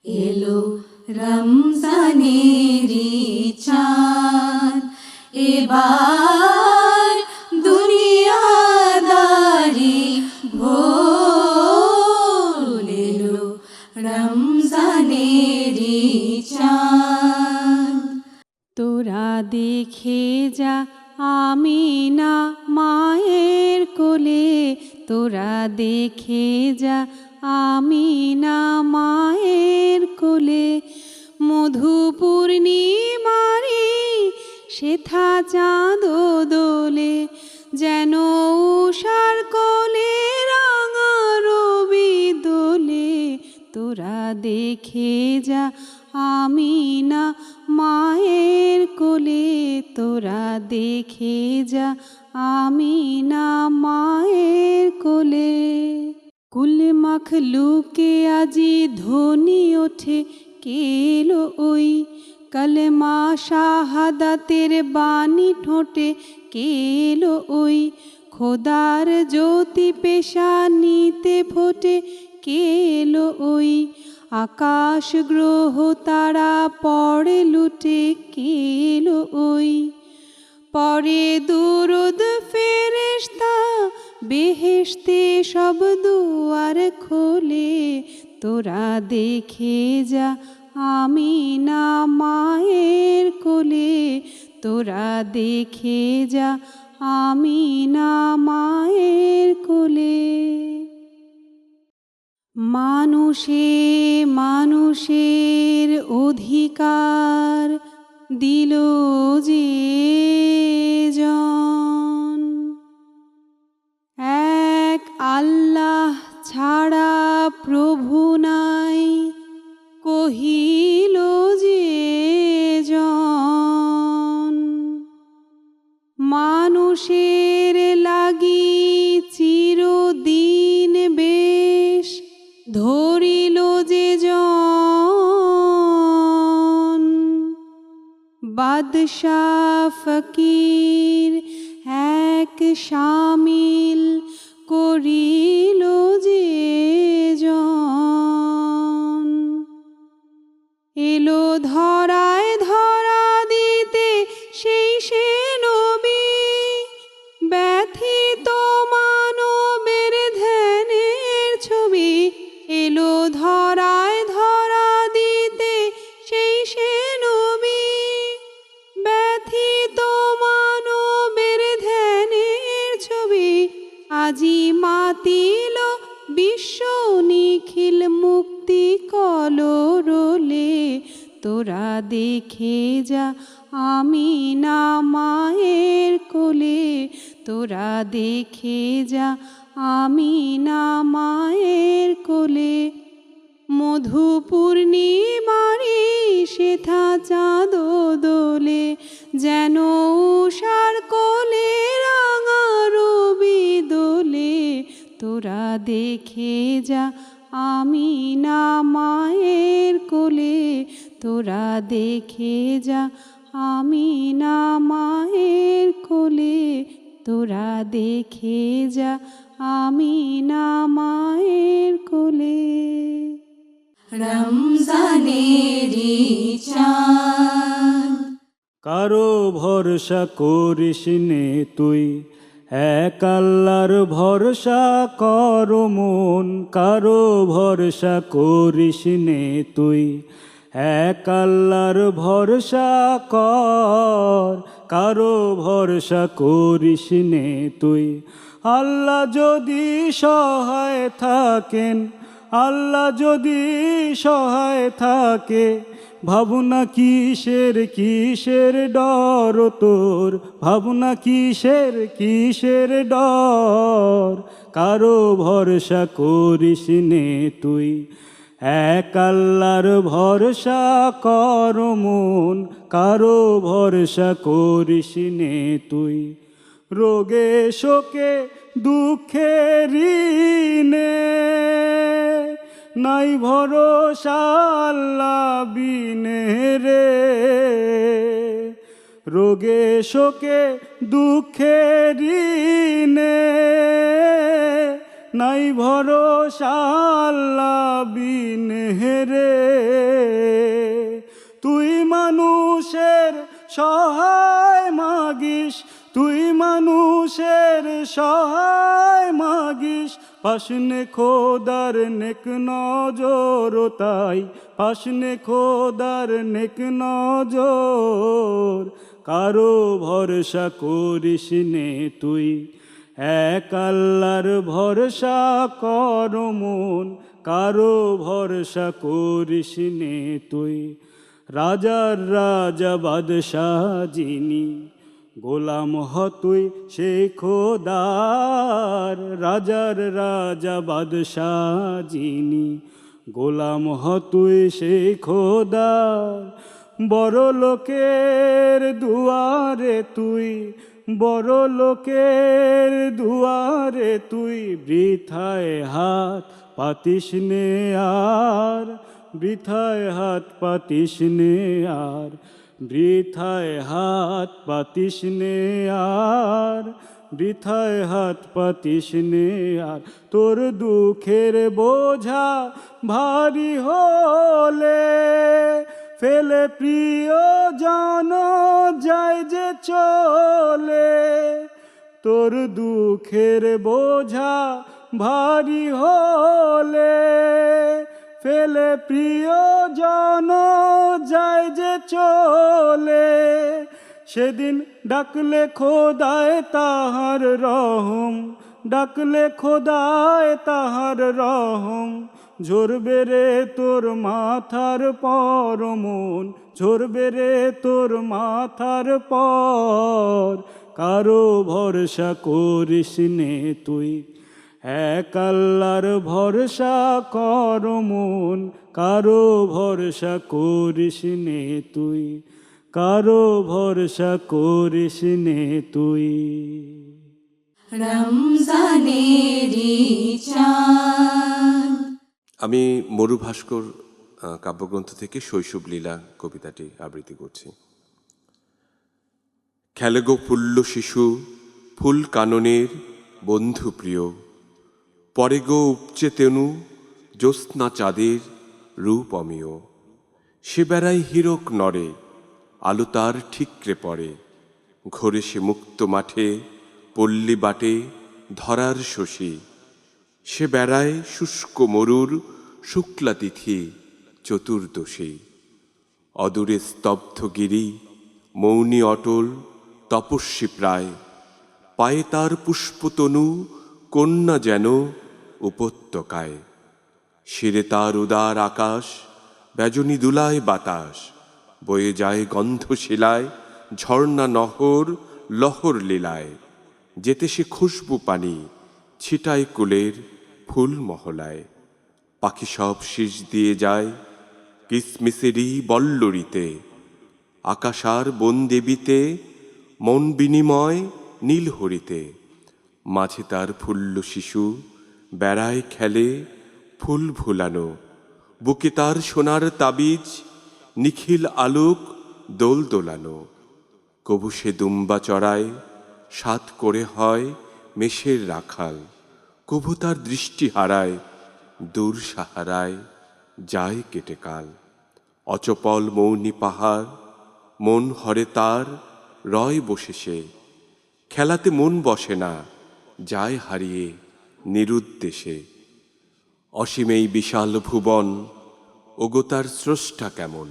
এলো রমজানেরি চাঁদ, এবার দুনিয়াদারি ভোল। এলো রমজানেরি চাঁদ। তোরা দেখে যা আমিনা মায়ের কোলে, তোরা দেখে যা আমিনা মায়ের কোলে। মধু পূর্ণিমারি সেথা চাঁদ দোলে, যেন উষার কোলে রাঙা রবি দোলে। তোরা দেখে যা আমিনা মায়ের কোলে, তোরা দেখে যা আমিনা মায়ের কোলে। কুল মাখলুকে আজি ধ্বনি ওঠে কেলো ওই, কলমা শাহাদাতের বাণী ঠোঁটে কেলো ওই। খোদার জ্যোতি পেশানিতে ফোটে কেলো ওই, আকাশ গ্রহ তারা পড়ে লুটে কেলো ওই। পরে দুরুদ ফেরেশতা বেহেশতে সব দুয়ার খোলে, তোরা দেখে যা আমিনা মায়ের কোলে, তোরা দেখে যা আমিনা মায়ের কোলে। মানুষে মানুষের অধিকার দিল যে জন, এক আল্লাহ ছাড়া প্রভু নাই কহিল যে জন। মানুষের লাগি চিরদিন বেশ ধরিল যে জন। বাদশাহ ফকির এক শামিল করিল যে জন। এলো ধরায় ধরা দিতে সেই সে নবী, ব্যথিত মানবের ধ্যানের ছবি। এলো ধরায় ধরা দিতে সেই সে নবী, ব্যথিত মানবের ধ্যানের ছবি। আজি মাতিল বিশ্ব নিখিল মুক্তি কলরলে, তোরা দেখে যা আমিনা মায়ের কোলে, তোরা দেখে যা আমিনা মায়ের কোলে। মধু পূর্ণিমারি সেথা চাঁদ দোলে, যেন উষার কোলে রাঙা রবি দোলে। তোরা দেখে যা আমিনা মায়ের কোলে, তোরা দেখে যা আমিনা মায়ের কোলে, তোরা দেখে যা আমিনা মায়ের কোলে। রমজানেরি চাঁদ। কারো ভরসা করিস নে তুই, এক আল্লাহর ভরসা কর মন। কারো ভরসা করিস নে তুই, এক আল্লাহর ভরসা কর। কারো ভরসা করিস নে তুই। আল্লাহ যদি সহায় থাকেন, আল্লাহ যদি সহায় থাকে, ভাবনা কিসের কিসের ডর তোর, ভাবনা কিসের কিসের ডর। কারো ভরসা করিস নে তুই, এক আল্লাহর ভরসা কর মন। কারো ভরসা করিস নে তুই। রোগে শোকে দুঃখে ঋণে নাই ভরসা আল্লাহ বিনে রে। রোগে শোকে দুঃখে ঋণে নাই ভরসা আল্লাহ বিনে রে। তুই মানুষের সহায় মাগিস, তুই মানুষের সহায় মাগিস, পাশনে খোদার নেক নজর তাই, পাশনে খোদার নেক নজর। কারো ভরসা করিস নে তুই, এক আল্লাহর ভরসা কর মন, কারো ভরসা করিস নে তুই। রাজার রাজা বাদশাহ যিনি, গোলাম হ তুই সেই খোদার। রাজার রাজা বাদশাহ যিনি, গোলাম হ তুই সেই খোদার। বড় লোকের দুয়ারে তুই, বড় লোকের দুয়ারে তুই, বৃথায় হাত পাতিস নে আর, বৃথায় হাত পাতিস নে আর, বৃথায় হাত পাতিস নে আর, বৃথায় হাত পাতিস নে আর। তোর দুঃখের বোঝা ভারী হলে, ফেলে প্রিয় জন যায় যে চলে। তোর দুঃখের বোঝা ভারী হলে, ফেলে প্রিয় জন যায় যে চলে। সেদিন ডাকলে খোদায় তাহার রহম, ডাকলে খোদায় তাহার রহম, ঝরবে রে তোর মাথার পর মন, ঝরবে রে তোর মাথার পর। কারো ভরসা করিস নে তুই, এক আল্লাহর ভরসা কর মন, কারো ভরসা করিস নে তুই, কারো ভরসা করিস নে তুই। রমজানেরি চাঁদ। আমি মরু ভাস্কর কাব্যগ্রন্থ থেকে শৈশব লীলা কবিতাটি আবৃত্তি করছি। খেলে গো ফুল্ল শিশু ফুল কাননের বন্ধু প্রিয়, পরে গো উপচে তেনু জ্যোৎস্না চাঁদের রূপ অমিয়। সে বেড়ায় হীরক নড়ে, আলো তার ঠিকরে পড়ে, ঘোরে সে মুক্ত মাঠে পল্লী বাটে ধরার শশী। সে বেড়ায় শুষ্ক মরুর শুক্লা তিথি চতুর্দশী। অদূরে স্তব্ধ গিরি মৌনী অটল তপস্বী প্রায়, পায়ে তার পুষ্পতনু কন্যা যেন উপত্যকায়। শিরে তার উদার আকাশ, বেজনী দুলায় বাতাস, বয়ে যায় গন্ধশিলায় ঝর্ণা নহর লহর লীলায়। যেতে সে খুশবু পানি ছিটায় কুলের ফুল মহলায়। পাখি সব শীষ দিয়ে যায় কিসমিসেরই বল্লরিতে, আকাশার বন দেবীতে মন বিনিময় নীল হরিতে। মাঝে তার ফুল্ল শিশু বেড়ায় খেলে ফুল ভুলানো, বুকে তার সোনার তাবিজ নিখিল আলোক দোল দোলানো। কবু সে দুম্বা চড়ায় সাত করে হয় মেষের রাখাল, কবু তার দৃষ্টি হারায় দূর সাহারায় যায় কেটে কাল। অচপল মৌনী পাহাড় মন হরে তার রয় বসে সে, খেলাতে মন বসে না যায় হারিয়ে নিরুদ্দেশে। অসীমেই বিশাল ভুবন ওগো তার স্রষ্টা কেমন,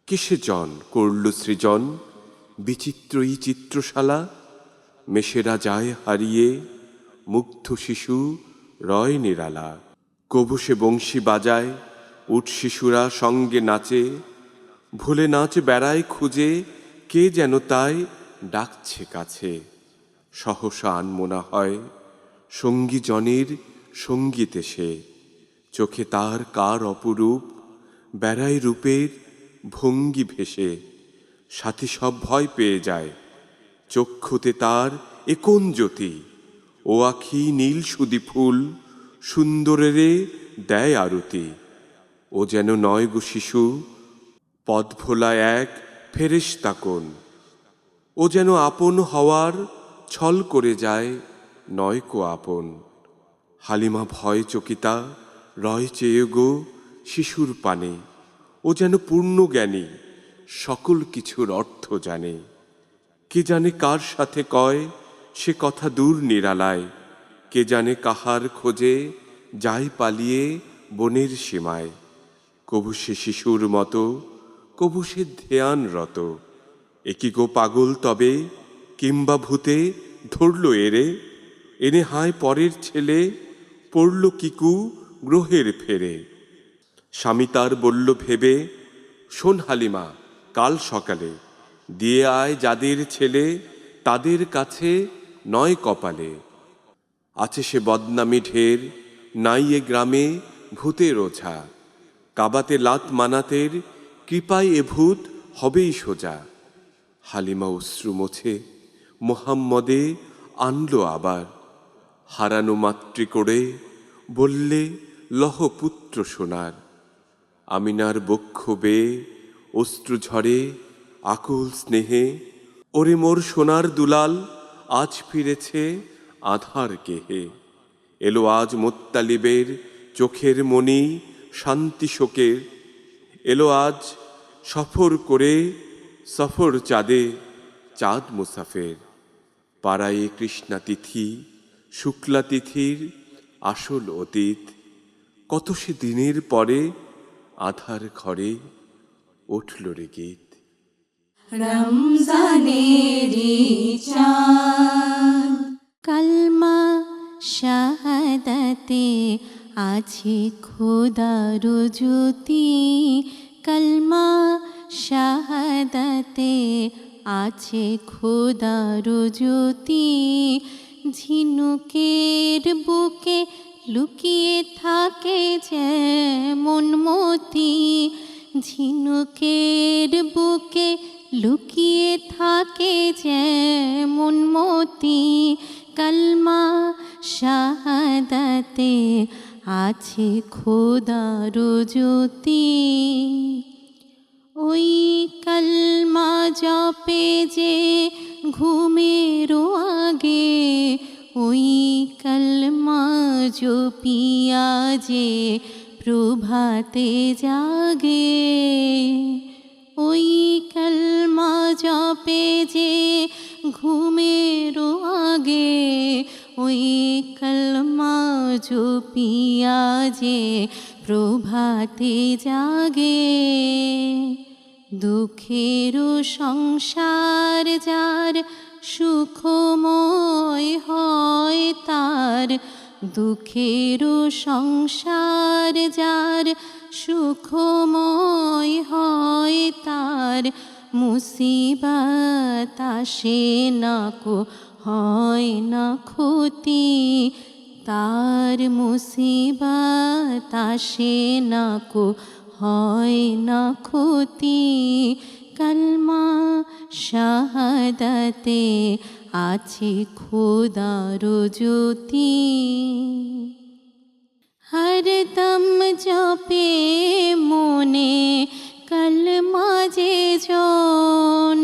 কিসে জন করল সৃজন বিচিত্রই চিত্রশালা। মেষেরা যায় হারিয়ে মুগ্ধ শিশু রয় নিরালা। কবু সে বংশী বাজায় উঠ শিশুরা সঙ্গে নাচে, ভুলে নাচ বেড়ায় খুঁজে কে যেন তাই ডাকছে কাছে। সহসা আনমনা হয় সঙ্গী জনের সঙ্গীতে সে, চোখে তার কার অপরূপ বেড়ায় রূপের ভঙ্গি ভেসে। সাথী সব ভয় পেয়ে যায় চক্ষুতে তার এ কোন জ্যোতি, ও আখি নীল সুদি ফুল সুন্দরেরে দেয় আরতি। ও যেন নয় গো শিশু পদ ভোলা এক ফেরেশতা কোন, ও যেন আপন হওয়ার ছল করে যায় নয় কো আপন। হালিমা ভয় চকিতা রয় চেয়ে গো শিশুর পানে, ও যেন পূর্ণ জ্ঞানী, সকল কিছুর অর্থ জানে। কে জানে কার সাথে কয় সে কথা দূর নিরালায়, কে জানে কাহার খোঁজে যায় পালিয়ে বনের সীমায়। কবু সে শিশুর মতো, কবু সে ধ্যানরত। একি গো পাগল তবে, কিংবা ভূতে ধরল এরে, এনে হায় পরের ছেলে, পড়ল কিকু গ্রহের ফেরে। স্বামী তার বলল ভেবে, শোন হালিমা, কাল সকালে দিয়ে আয় যাদের ছেলে, তাদের কাছে নয় কপালে। আছে সে বদনামি ঢের, নাই এ গ্রামে ভূতের ওঝা, কাবাতে লাত মানাতের কৃপায় এ ভূত হবেই সোজা। হালিমা অশ্রু মোছে, মোহাম্মদে আনলো আবার, হারানো মাতৃ করে বললে লহ পুত্র সোনার। আমিনার বক্ষ বেয়ে অশ্রু ঝরে আকুল স্নেহে, ওরে মোর সোনার দুলাল, আজ ফিরেছে আধার কেহে। এলো আজ মুত্তালিবের চোখের মণি শান্তি শোকের, এলো আজ সফর করে সফর চাঁদে চাঁদ মুসাফের। পাড়ায় কৃষ্ণা তিথি, শুক্লা তিথির আসল অতীত, কত সে দিনের পরে আধার ঘরে উঠল রে গীত। রমজানেরি চাঁদ কালমা শাহাদাতে আছে খোদার জ্যোতি, কালমা শাহাদাতে আছে খোদার জ্যোতি। ঝিনুকের বুকে লুকিয়ে থাকে যেমন মতি, ঝিনুকের বুকে লুকিয়ে থাকে যেমন মতি। কালমা শাহাদাতে আছে খোদার জ্যোতি। ওই কালমা জপে যে ঘুমের আগে, ওই কালমা জপিয়া যে প্রভাতে জাগে, ওই কালমা জপে যে ঘুমের আগে, ওই কালমা জপিয়া যে প্রভাতে জাগে। দুঃখের সংসার যার সুখময় হয় তার, দুঃখের সংসার যার সুখময় হয় তার, মুসিবত আসে না কো হয় না ক্ষতি, তার মুসিবত আসে না কো হয় না ক্ষতি। কালমা শাহাদাতে আছে খোদার জ্যোতি। হরদম জপে মনে কালমা যে জন,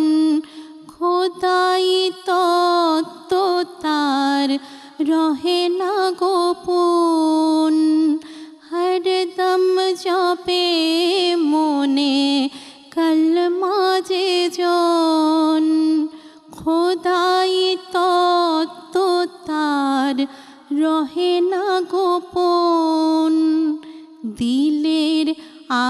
খোদাই তত্ত্ব তার রহে না গোপন। হরদম জপে মনে কালমা যে জন, খোদাই তত্ত্ব তার রহে না গোপন। দিলের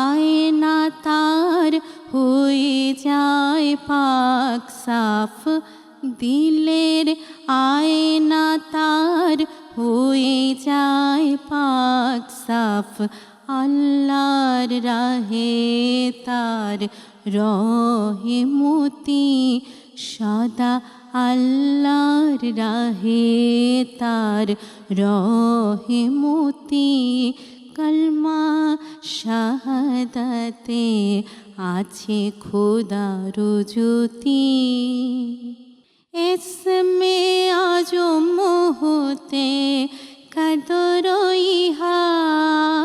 আয়না তার হয়ে যায় পাক সাফ, দিলের আয়না তার হয়ে যায় পাক সাফ। আল্লাহর রাহে তার রহে মতি, সদা আল্লাহর রাহে তার রহে মতি। কালমা শাহাদাতে আছে খোদার জ্যোতি। ইসমে আজম হতে কদর ইহার,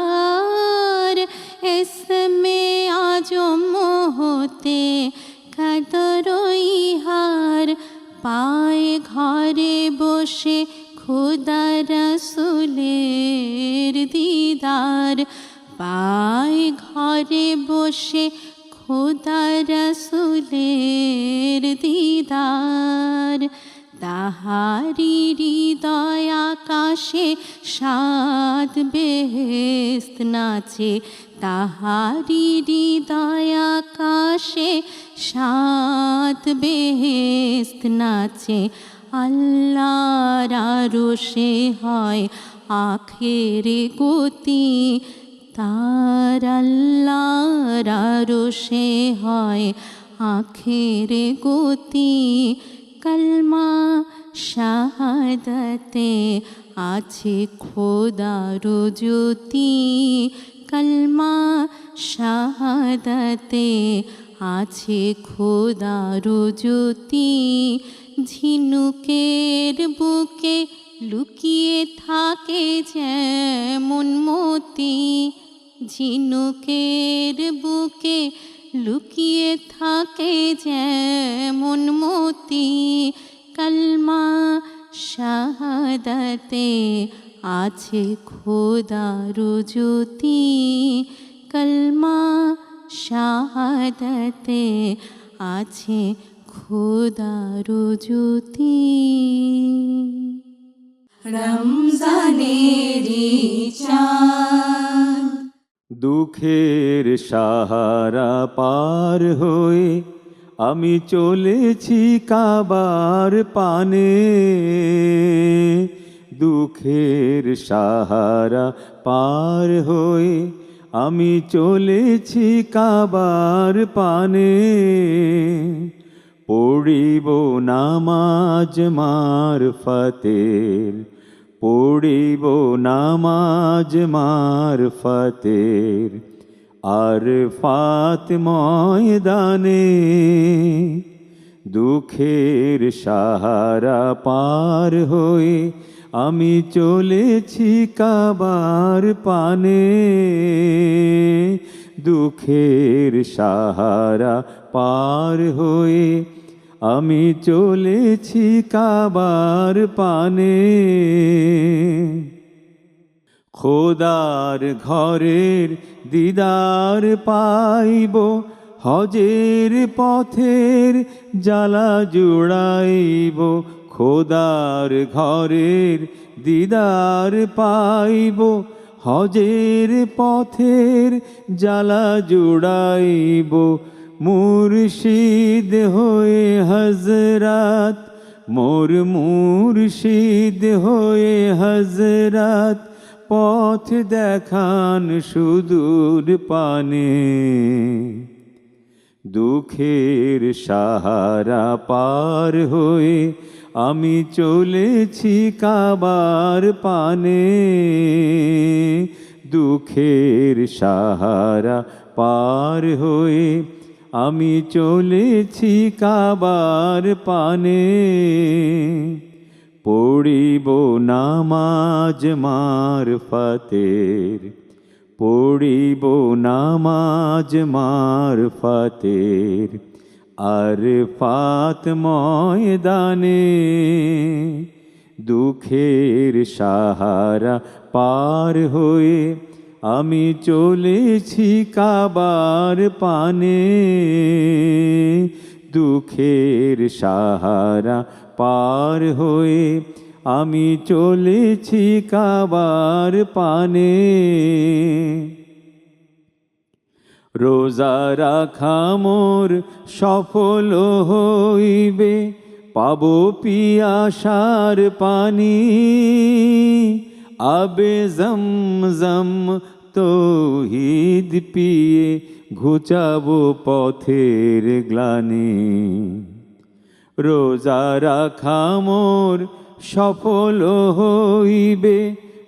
ইসমে আজম হতে কদর ইহার। পায় ঘরে বসে খোদা রাসূলের বসে খোদা রসুলের দিদার, তাহারি হৃদয় আকাশে সাত বেহেশত নাচে, তাহারি হৃদয় আকাশে সাত বেহেশত নাচে। আল্লাহর আরশে হয় আখেরে গতি, তার আল্লাহর আরশে হয় আখেরে গতি। কলমা শাহাদাতে আছে খোদার জ্যোতি, কলমা শাহাদাতে আছে খোদার জ্যোতি। ঝিনুকের বুকে লুকিয়ে থাকে যেমন মতি, ঝিনুকের বুকে লুকিয়ে থাকে যেমন মতি। কলমা শাহাদাতে আছে খোদার জ্যোতি, কলমা শাহাদাতে আছে খোদার জ্যোতি। রমজানেরি চাঁদ দুঃখের সাহারা পার হয়ে আমি চলেছি কাবার পানে, দুঃখের সাহারা পার হয়ে আমি চলেছি কাবার পানে। পড়িব নামাজ মারফতের, পড়িব নামাজ মারফতের আরফাত ময়দানে। দুঃখের সাহারা পার হয়ে আমি চলেছি কাবার পানে, দুঃখের সাহারা পার হয়ে আমি চলেছি কাবার পানে। খোদার ঘরের দিদার পাইব, হজের পথের জ্বালা জুড়াইব। খোদার ঘরের দিদার পাইব, হজের পথের জ্বালা জুড়াইব। মুর্শিদ হয়ে হজরত, মোর মুর্শিদ হয়ে হজরত পথ দেখান সুদূর পানে। দুঃখের সাহারা পার হয়ে আমি চলেছি কাবার পানে, দুঃখের সাহারা পার হয়ে আমি চলেছি কাবার পানে। পড়িব নামাজ মারফতের, পড়িব নামাজ মারফতের আরফাত ময়দানে। দুঃখের সাহারা পার হয়ে আমি চলেছি কাবার পানে, দুঃখের সাহারা পার হয়ে আমি চলেছি কাবার পানে। রোজা রাখা মোর সফল হইবে, পাবো পিয়াসার পানি। আবে জমজম তৌহিদ পিয়ে ঘুচাবো পথের গ্লানি। রোজা রাখা মোর সফল হইবে,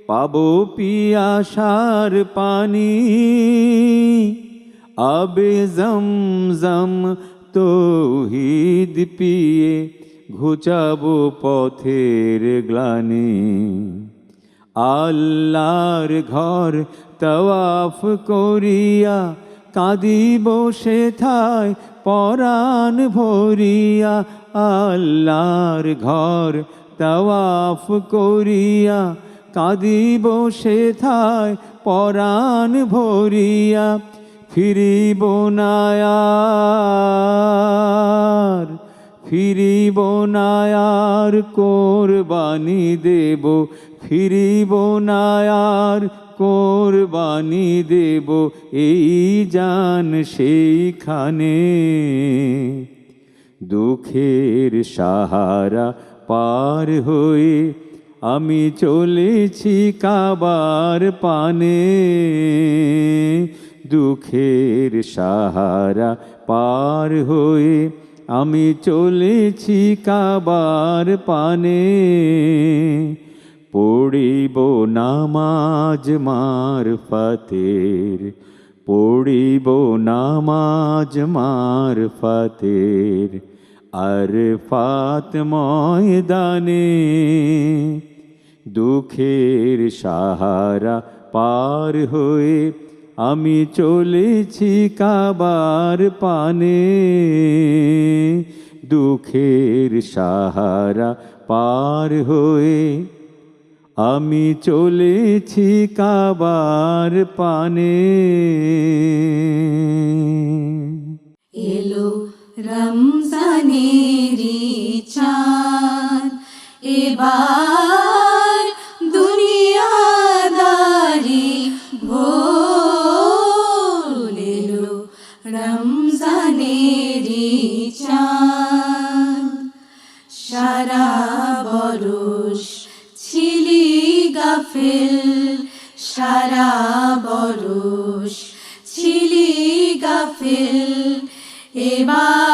পাবো পিয়াসার পানি। আবে জমজম তৌহিদ পিয়ে ঘুচাবো পথের গ্লানি। আল্লাহর ঘর তওয়াফ করিয়া কাঁদিব সেথায় পরাণ ভরিয়া। আল্লাহর ঘর তওয়াফ করিয়া কাঁদিব সেথায় পরাণ ভরিয়া। ফিরিব না আর, ফিরিব না আর, কোরবানি দেব, ফিরিব না আর, কোরবানি দেব এই জান সেইখানে। দুঃখের সাহারা পার হয়ে আমি চলেছি কাবার পানে, দুঃখের সাহারা পার হয়ে আমি চলেছি কাবার পানে। পড়িব নামাজ মারফতের, পড়িব নামাজ মারফতের আরফাত ময়দানে। দুঃখের সাহারা পার হয়ে আমি চলেছি কাবার পানে, দুঃখের সাহারা পার হয়ে আমি চলেছি কাবার পানে। এলো রমজানেরি চাঁদ, এবার দুনিয়াদারি ভোল। এলো রমজানেরি চাঁদ, সারা বরষ ছিলি গাফিল, সারা বরষ ছিলি গাফিল, এবার